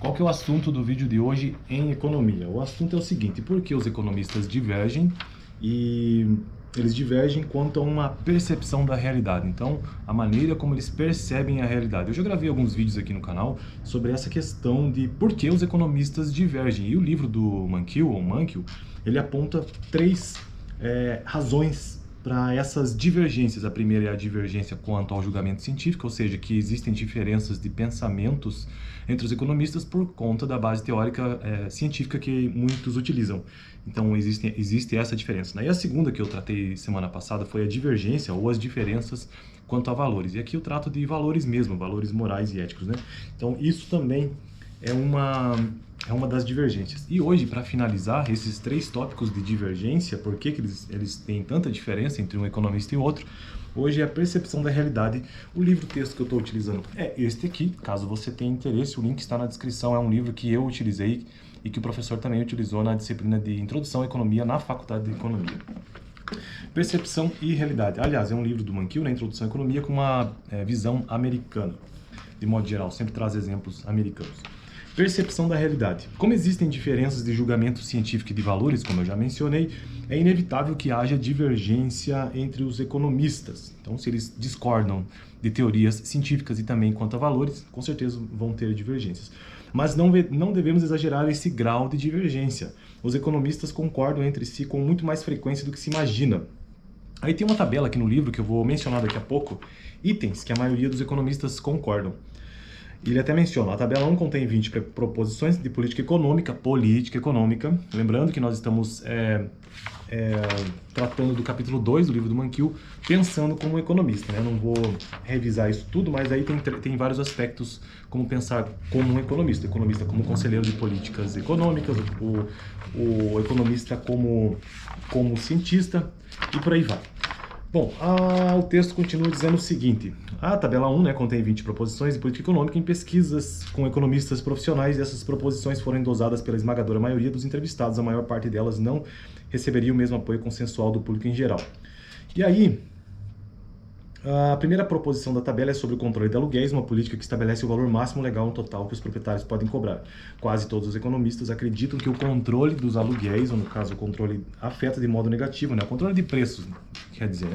Qual que é o assunto do vídeo de hoje em economia? O assunto é o seguinte: por que os economistas divergem? E eles divergem quanto a uma percepção da realidade. Então, a maneira como eles percebem a realidade. Eu já gravei alguns vídeos aqui no canal sobre essa questão de por que os economistas divergem. E o livro do Mankiw, ele aponta três razões para essas divergências. A primeira é a divergência quanto ao julgamento científico, ou seja, que existem diferenças de pensamentos entre os economistas por conta da base teórica científica que muitos utilizam. Então, existe essa diferença. E a segunda que eu tratei semana passada foi a divergência ou as diferenças quanto a valores. E aqui eu trato de valores mesmo, valores morais e éticos, né? Então, isso também é uma das divergências. E hoje, para finalizar esses três tópicos de divergência, por que eles têm tanta diferença entre um economista e outro, hoje é a percepção da realidade. O texto que eu estou utilizando é este aqui, caso você tenha interesse, o link está na descrição, é um livro que eu utilizei e que o professor também utilizou na disciplina de Introdução à Economia na Faculdade de Economia. Percepção e realidade. Aliás, é um livro do Mankiw, na Introdução à Economia, com uma visão americana. De modo geral, sempre traz exemplos americanos. Percepção da realidade. Como existem diferenças de julgamento científico e de valores, como eu já mencionei, é inevitável que haja divergência entre os economistas. Então, se eles discordam de teorias científicas e também quanto a valores, com certeza vão ter divergências. Mas não devemos exagerar esse grau de divergência. Os economistas concordam entre si com muito mais frequência do que se imagina. Aí tem uma tabela aqui no livro que eu vou mencionar daqui a pouco, itens que a maioria dos economistas concordam. Ele até menciona, a tabela 1 contém 20 proposições de política econômica. Lembrando que nós estamos tratando do capítulo 2 do livro do Mankiw, pensando como economista, né? Não vou revisar isso tudo, mas aí tem vários aspectos como pensar como um economista. O economista como conselheiro de políticas econômicas, o economista como cientista e por aí vai. Bom, o texto continua dizendo o seguinte: a tabela 1, contém 20 proposições de política econômica em pesquisas com economistas profissionais, e essas proposições foram endosadas pela esmagadora maioria dos entrevistados. A maior parte delas não receberia o mesmo apoio consensual do público em geral. E aí, a primeira proposição da tabela é sobre o controle de aluguéis, uma política que estabelece o valor máximo legal no total que os proprietários podem cobrar. Quase todos os economistas acreditam que o controle dos aluguéis, ou no caso o controle, afeta de modo negativo, o controle de preços, quer dizer,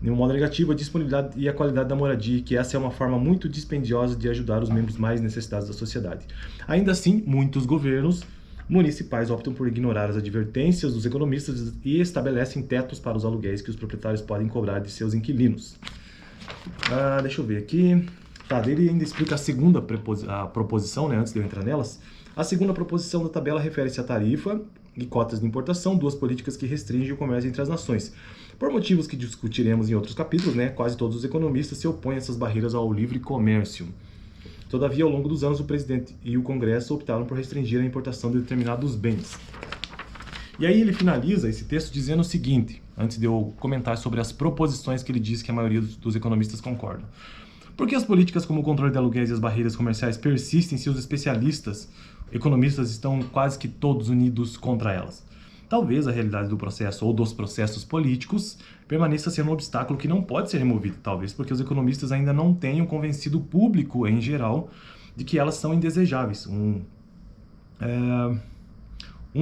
de um modo negativo a disponibilidade e a qualidade da moradia, e que essa é uma forma muito dispendiosa de ajudar os membros mais necessitados da sociedade. Ainda assim, muitos governos municipais optam por ignorar as advertências dos economistas e estabelecem tetos para os aluguéis que os proprietários podem cobrar de seus inquilinos. Deixa eu ver aqui. Ele ainda explica a segunda proposição, antes de eu entrar nelas. A segunda proposição da tabela refere-se à tarifa e cotas de importação, duas políticas que restringem o comércio entre as nações. Por motivos que discutiremos em outros capítulos, quase todos os economistas se opõem a essas barreiras ao livre comércio. Todavia, ao longo dos anos, o presidente e o Congresso optaram por restringir a importação de determinados bens. E aí ele finaliza esse texto dizendo o seguinte, antes de eu comentar sobre as proposições que ele diz que a maioria dos economistas concordam. Porque as políticas como o controle de aluguéis e as barreiras comerciais persistem se os especialistas, economistas, estão quase que todos unidos contra elas? Talvez a realidade do processo ou dos processos políticos permaneça sendo um obstáculo que não pode ser removido, talvez porque os economistas ainda não tenham convencido o público em geral de que elas são indesejáveis. Um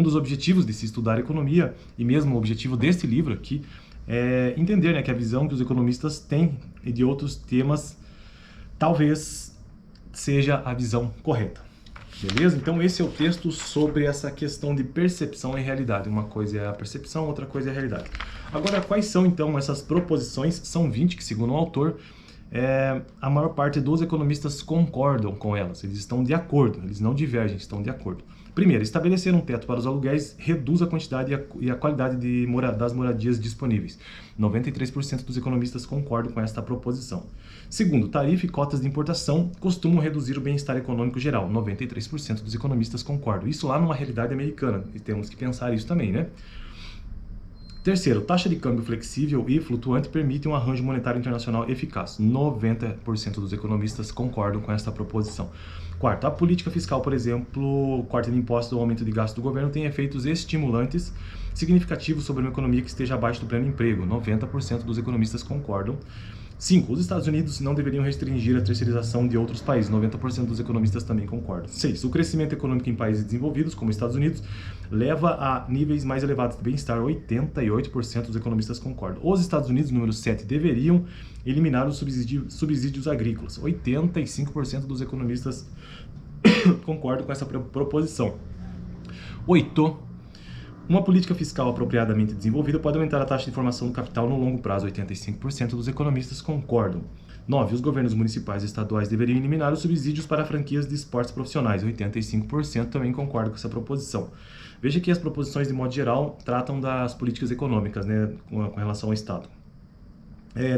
dos objetivos de se estudar economia, e mesmo o objetivo deste livro aqui, é entender que a visão que os economistas têm de outros temas talvez seja a visão correta. Beleza? Então esse é o texto sobre essa questão de percepção e realidade. Uma coisa é a percepção, outra coisa é a realidade. Agora, quais são então essas proposições? São 20 que, segundo o autor, a maior parte dos economistas concordam com elas. Eles estão de acordo, eles não divergem, estão de acordo. Primeiro, estabelecer um teto para os aluguéis reduz a quantidade e a qualidade das moradias disponíveis. 93% dos economistas concordam com esta proposição. Segundo, tarifa e cotas de importação costumam reduzir o bem-estar econômico geral. 93% dos economistas concordam. Isso lá numa realidade americana, e temos que pensar isso também, Terceiro, taxa de câmbio flexível e flutuante permite um arranjo monetário internacional eficaz. 90% dos economistas concordam com esta proposição. Quarto, a política fiscal, por exemplo, corte de impostos ou aumento de gasto do governo, tem efeitos estimulantes significativos sobre uma economia que esteja abaixo do pleno emprego. 90% dos economistas concordam. 5. Os Estados Unidos não deveriam restringir a terceirização de outros países. 90% dos economistas também concordam. 6. O crescimento econômico em países desenvolvidos, como os Estados Unidos, leva a níveis mais elevados de bem-estar. 88% dos economistas concordam. Os Estados Unidos, número 7, deveriam eliminar os subsídios agrícolas. 85% dos economistas concordam com essa proposição. 8. Uma política fiscal apropriadamente desenvolvida pode aumentar a taxa de formação do capital no longo prazo. 85% dos economistas concordam. 9. Os governos municipais e estaduais deveriam eliminar os subsídios para franquias de esportes profissionais. 85% também concordam com essa proposição. Veja que as proposições, de modo geral, tratam das políticas econômicas, né, com relação ao Estado.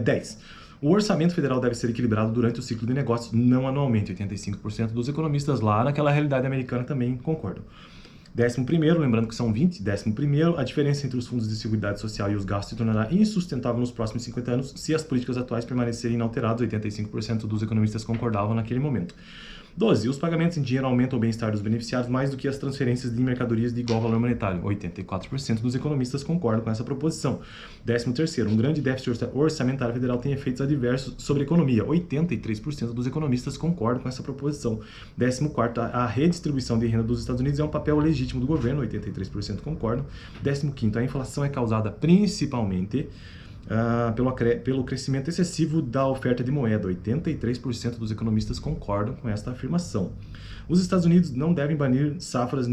10. O orçamento federal deve ser equilibrado durante o ciclo de negócios, não anualmente. 85% dos economistas lá naquela realidade americana também concordam. 11º, lembrando que são 20, 11º, a diferença entre os fundos de seguridade social e os gastos se tornará insustentável nos próximos 50 anos se as políticas atuais permanecerem inalteradas. 85% dos economistas concordavam naquele momento. 12. Os pagamentos em dinheiro aumentam o bem-estar dos beneficiários mais do que as transferências de mercadorias de igual valor monetário. 84% dos economistas concordam com essa proposição. 13º. Um grande déficit orçamentário federal tem efeitos adversos sobre a economia. 83% dos economistas concordam com essa proposição. 14º. A redistribuição de renda dos Estados Unidos é um papel legítimo do governo. 83% concordam. 15º. A inflação é causada principalmente pelo crescimento excessivo da oferta de moeda. 83% dos economistas concordam com esta afirmação. Os Estados Unidos não devem banir safras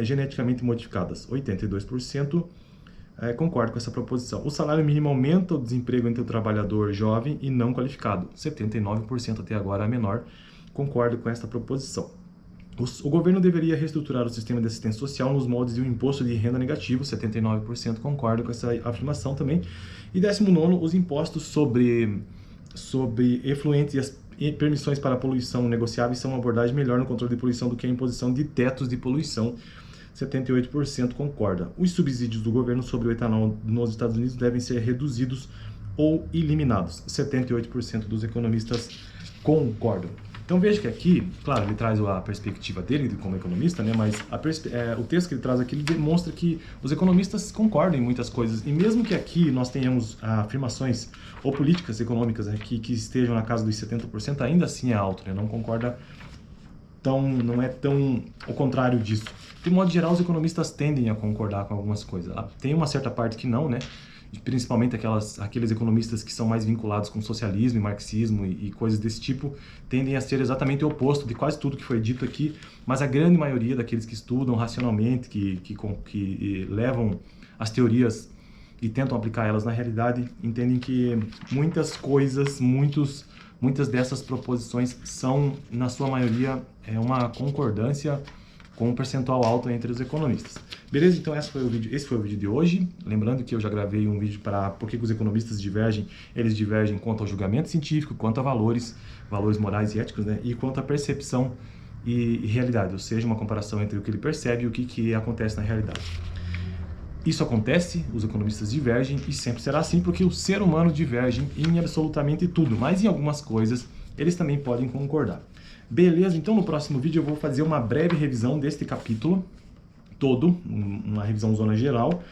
geneticamente modificadas. 82% concordam com essa proposição. O salário mínimo aumenta o desemprego entre o trabalhador jovem e não qualificado. 79% até agora a menor concorda com esta proposição. O governo deveria reestruturar o sistema de assistência social nos moldes de um imposto de renda negativo. 79% concordam com essa afirmação também. E 19º, os impostos sobre efluentes e permissões para poluição negociáveis são uma abordagem melhor no controle de poluição do que a imposição de tetos de poluição. 78% concorda. Os subsídios do governo sobre o etanol nos Estados Unidos devem ser reduzidos ou eliminados. 78% dos economistas concordam. Então veja que aqui, claro, ele traz a perspectiva dele como economista, né, mas o texto que ele traz aqui ele demonstra que os economistas concordam em muitas coisas. E mesmo que aqui nós tenhamos afirmações ou políticas econômicas aqui que estejam na casa dos 70%, ainda assim é alto, né, não é tão o contrário disso. De modo geral, os economistas tendem a concordar com algumas coisas. Tem uma certa parte que não, né? Principalmente aqueles economistas que são mais vinculados com socialismo e marxismo e coisas desse tipo, tendem a ser exatamente o oposto de quase tudo que foi dito aqui, mas a grande maioria daqueles que estudam racionalmente, que levam as teorias e tentam aplicar elas na realidade, entendem que muitas coisas, muitas dessas proposições são, na sua maioria, uma concordância com um percentual alto entre os economistas. Beleza? Então esse foi o vídeo de hoje. Lembrando que eu já gravei um vídeo para por que os economistas divergem. Eles divergem quanto ao julgamento científico, quanto a valores morais e éticos, né? E quanto à percepção e realidade, ou seja, uma comparação entre o que ele percebe e o que acontece na realidade. Isso acontece, os economistas divergem e sempre será assim porque o ser humano diverge em absolutamente tudo, mas em algumas coisas eles também podem concordar. Beleza? Então no próximo vídeo eu vou fazer uma breve revisão deste capítulo todo, uma revisão zona geral,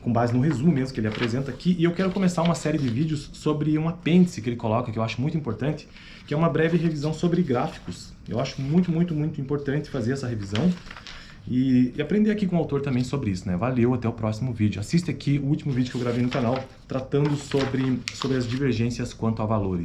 com base no resumo mesmo que ele apresenta aqui, e eu quero começar uma série de vídeos sobre um apêndice que ele coloca, que eu acho muito importante, que é uma breve revisão sobre gráficos. Eu acho muito importante fazer essa revisão e aprender aqui com o autor também sobre isso, né? Valeu, até o próximo vídeo. Assista aqui o último vídeo que eu gravei no canal, tratando sobre as divergências quanto a valores.